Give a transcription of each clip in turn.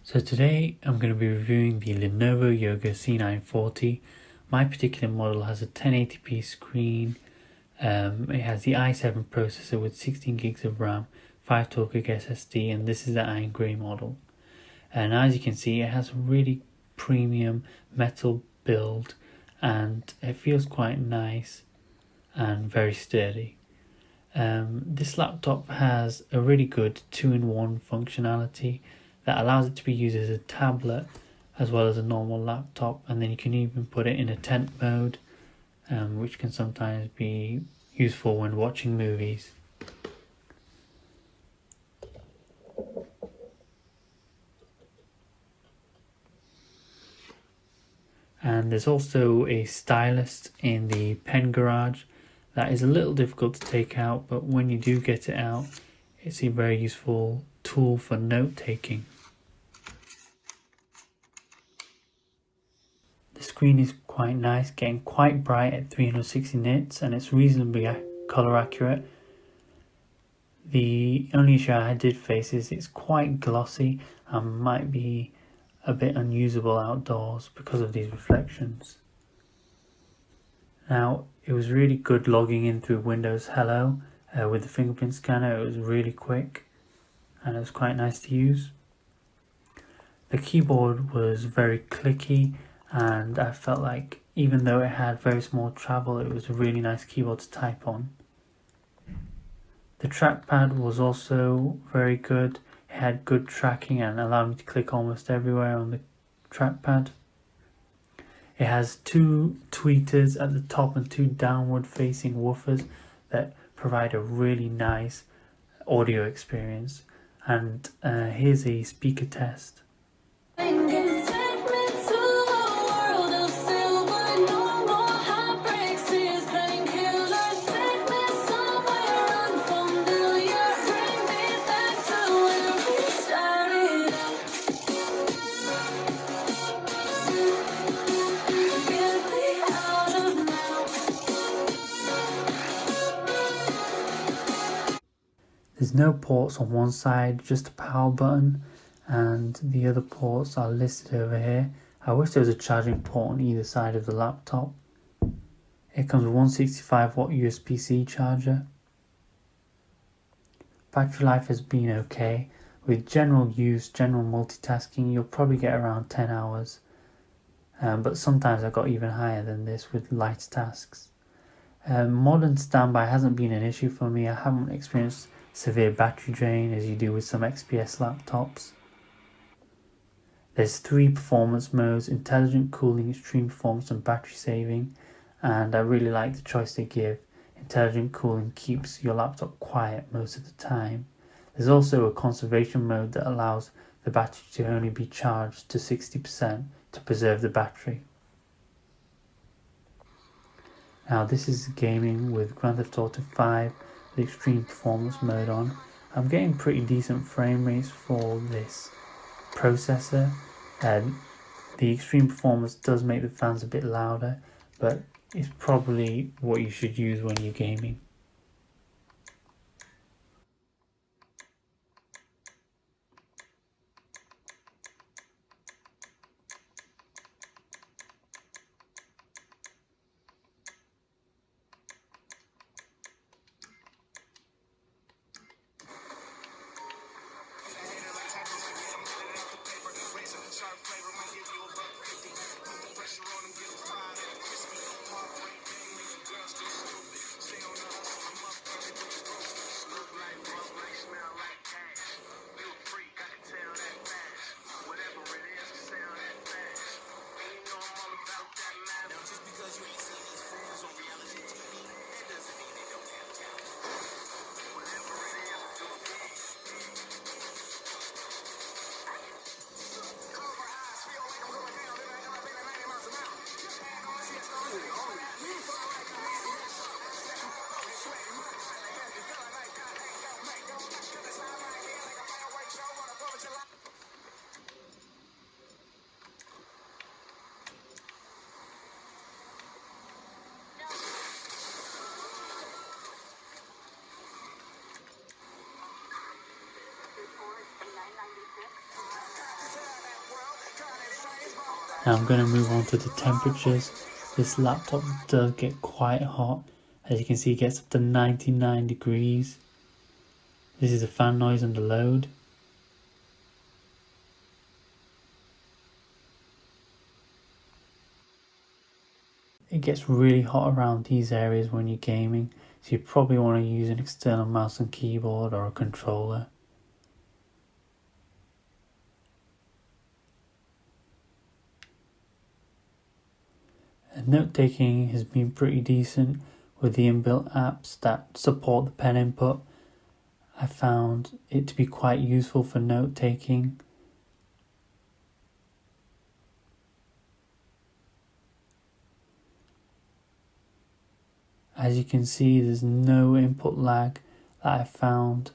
So today I'm going to be reviewing the Lenovo Yoga C940. My particular model has a 1080p screen. It has the i7 processor with 16 gigs of RAM, 512 gig SSD, and this is the iron grey model. And as you can see, it has a really premium metal build, and it feels quite nice and very sturdy. This laptop has a really good 2-in-1 functionality that allows it to be used as a tablet as well as a normal laptop, and then you can even put it in a tent mode, which can sometimes be useful when watching movies. And there's also a stylus in the pen garage that is a little difficult to take out, but when you do get it out, it's a very useful tool for note taking. The screen is quite nice, getting quite bright at 360 nits, and it's reasonably color accurate. The only issue I did face is it's quite glossy and might be a bit unusable outdoors because of these reflections. Now, it was really good logging in through Windows Hello with the fingerprint scanner. It was really quick and it was quite nice to use. The keyboard was very clicky, and I felt like even though it had very small travel, it was a really nice keyboard to type on. The trackpad was also very good. It had good tracking and allowed me to click almost everywhere on the trackpad. It has two tweeters at the top and two downward facing woofers that provide a really nice audio experience. And here's a speaker test. There's no ports on one side, just a power button, and the other ports are listed over here. I wish there was a charging port on either side of the laptop. It comes with 165 watt USB-C charger. Battery life has been okay. With general use, general multitasking, you'll probably get around 10 hours. But sometimes I got even higher than this with light tasks. Modern standby hasn't been an issue for me. I haven't experienced severe battery drain as you do with some XPS laptops. There's 3 performance modes: intelligent cooling, extreme performance, and battery saving, and I really like the choice they give. Intelligent cooling keeps your laptop quiet most of the time. There's also a conservation mode that allows the battery to only be charged to 60% to preserve the battery. Now this is gaming with Grand Theft Auto 5, the extreme performance mode on. I'm getting pretty decent frame rates for this processor, and the extreme performance does make the fans a bit louder, but it's probably what you should use when you're gaming. Now I'm going to move on to the temperatures. This laptop does get quite hot. As you can see, it gets up to 99 degrees. This is the fan noise under load. It gets really hot around these areas when you're gaming, so you probably want to use an external mouse and keyboard or a controller. And note taking has been pretty decent with the inbuilt apps that support the pen input. I found it to be quite useful for note taking. As you can see, there's no input lag that I found.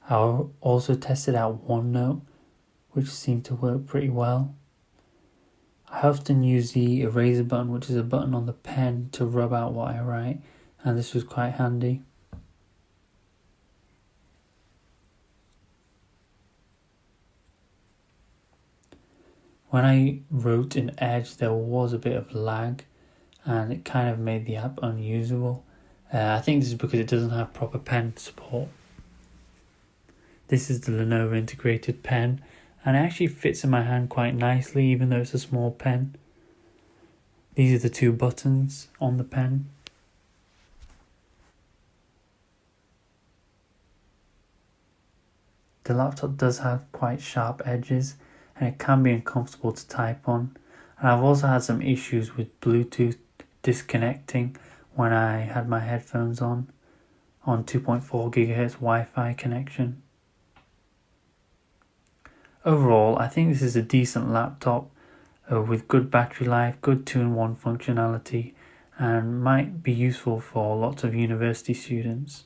I also tested out OneNote, which seemed to work pretty well. I often use the eraser button, which is a button on the pen, to rub out what I write, and this was quite handy. When I wrote in Edge, there was a bit of lag, and it kind of made the app unusable. I think this is because it doesn't have proper pen support. This is the Lenovo integrated pen, and it actually fits in my hand quite nicely even though it's a small pen. These are the two buttons on the pen. The laptop does have quite sharp edges and it can be uncomfortable to type on. And I've also had some issues with Bluetooth disconnecting when I had my headphones on 2.4 GHz Wi-Fi connection. Overall, I think this is a decent laptop with good battery life, good 2-in-1 functionality, and might be useful for lots of university students.